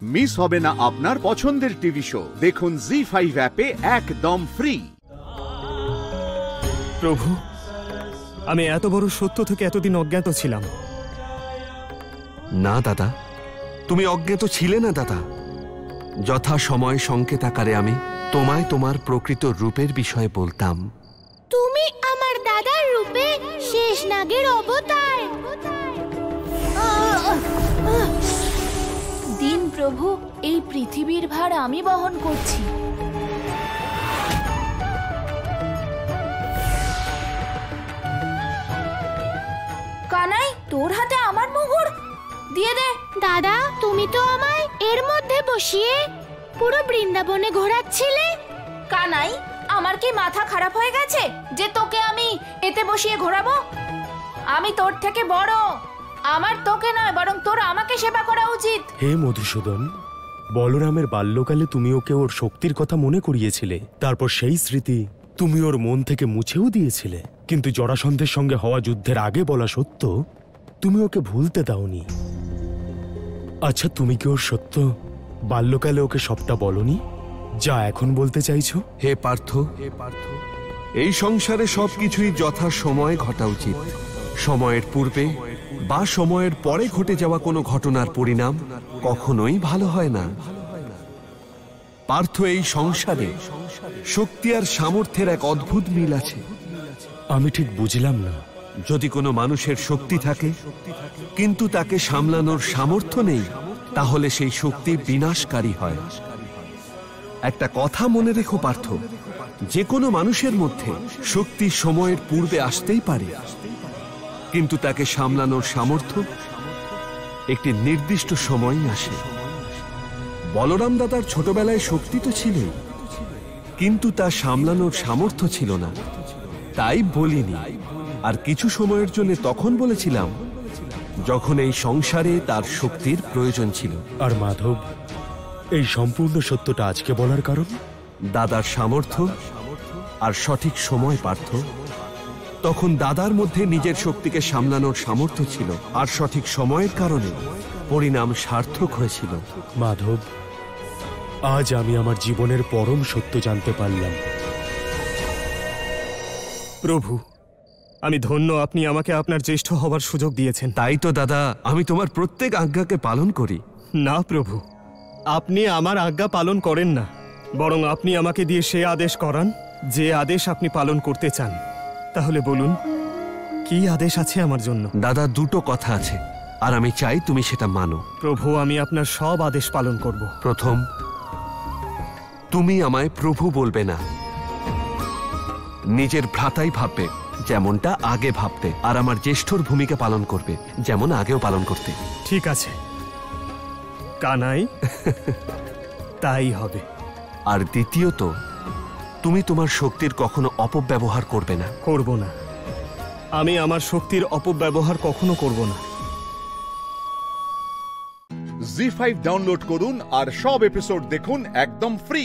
Miss হবে না আপনার পছন্দের টিভি শো। দেখুন জি5 অ্যাপে একদম ফ্রি। প্রভু, আমি এত বড় সত্য থেকে এতদিন অজ্ঞাত ছিলাম। না দাদা, তুমি অজ্ঞাত ছিলে না দাদা। যথা সময় সংকেত আকারে আমি তোমায় তোমার প্রকৃত রূপের বিষয়ে বলতাম। তুমি আমার দাদার রূপে শেষ নাগের অবতার। দিন প্রভু, এই পৃথিবীর ভার আমি বহন করছি। কানাই, তোর হাতে আমার মুগুর দিয়ে দে। দাদা, তুমি তো আমায় এর মধ্যে বসিয়ে পুরো বৃন্দাবনে ঘোরাচ্ছিলে। কানাই, আমার কি মাথা খারাপ হয়ে গেছে যে তোকে আমি এতে বসিয়ে ঘোরাবো? আমি তোর থেকে বড়, আমার তোকে নয় বরং তোর আমাকে সেবা করা উচিত। হে মধুসূদন, বলরামের বাল্যকালে তুমি ওকে ওর শক্তির কথা মনে করিয়েছিলে, তারপর সেই স্মৃতি তুমি ওর মন থেকে মুছেও দিয়েছিলে। কিন্তু জরাসন্ধের সঙ্গে হওয়া যুদ্ধের আগে বলা সত্য তুমি ওকে ভুলতে দাওনি। আচ্ছা, তুমি কি ওর সত্য বাল্যকালে ওকে সবটা বলনি যা এখন বলতে চাইছো? হে পার্থ, এই সংসারে সবকিছুই যথা সময় ঘটা উচিত। সময়ের পূর্বে বা সময়ের পরে ঘটে যাওয়া কোনো ঘটনার পরিণাম কখনোই ভালো হয় না। পার্থ, এই সংসারে শক্তি আর সামর্থ্যের এক অদ্ভুত মিল আছে। আমি ঠিক বুঝলাম না। যদি কোনো মানুষের শক্তি থাকে কিন্তু তাকে সামলানোর সামর্থ্য নেই, তাহলে সেই শক্তি বিনাশকারী হয়। একটা কথা মনে রেখো পার্থ, যে কোনো মানুষের মধ্যে শক্তি সময়ের পূর্বে আসতেই পারে, কিন্তু তাকে সামলানোর সামর্থ্য একটি নির্দিষ্ট সময়ই আসে। বলরাম দাদার ছোটবেলায় শক্তি তো ছিলই, কিন্তু তা সামলানোর সামর্থ্য ছিল না। তাই বলিনি, আর কিছু সময়ের জন্য তখন বলেছিলাম যখন এই সংসারে তার শক্তির প্রয়োজন ছিল। আর মাধব, এই সম্পূর্ণ সত্যটা আজকে বলার কারণ? দাদার সামর্থ্য আর সঠিক সময় পার্থ। তখন দাদার মধ্যে নিজের শক্তিকে সামলানোর সামর্থ্য ছিল, আর সঠিক সময়ের কারণে পরিণাম সার্থক হয়েছিল। মাধব, আজ আমি আমার জীবনের পরম সত্য জানতে পারলাম। প্রভু, আমি ধন্য আপনি আমাকে আপনার জ্যেষ্ঠ হবার সুযোগ দিয়েছেন। তাই তো দাদা, আমি তোমার প্রত্যেক আজ্ঞাকে পালন করি। না প্রভু, আপনি আমার আজ্ঞা পালন করেন না, বরং আপনি আমাকে দিয়ে সে আদেশ করান যে আদেশ আপনি পালন করতে চান। তাহলে বলুন, কি আদেশ আছে আমার জন্য? দাদা, দুটো কথা আছে, আর আমি চাই তুমি সেটা মানো। প্রভু, আমি আপনার সব আদেশ পালন করব। প্রথম, তুমি আমায় প্রভু বলবে না, নিজের ভ্রাতাই ভাববে যেমনটা আগে ভাবতে, আর আমার জ্যেষ্ঠর ভূমিকা পালন করবে যেমন আগেও পালন করতে। ঠিক আছে কানাই, তাই হবে। আর দ্বিতীয়ত, তুমি তোমার শক্তির কখনো অপব্যবহার করবে না। করব না, আমি আমার শক্তির অপব্যবহার কখনো করব না। জি5 ডাউনলোড করুন আর সব এপিসোড দেখুন একদম ফ্রি।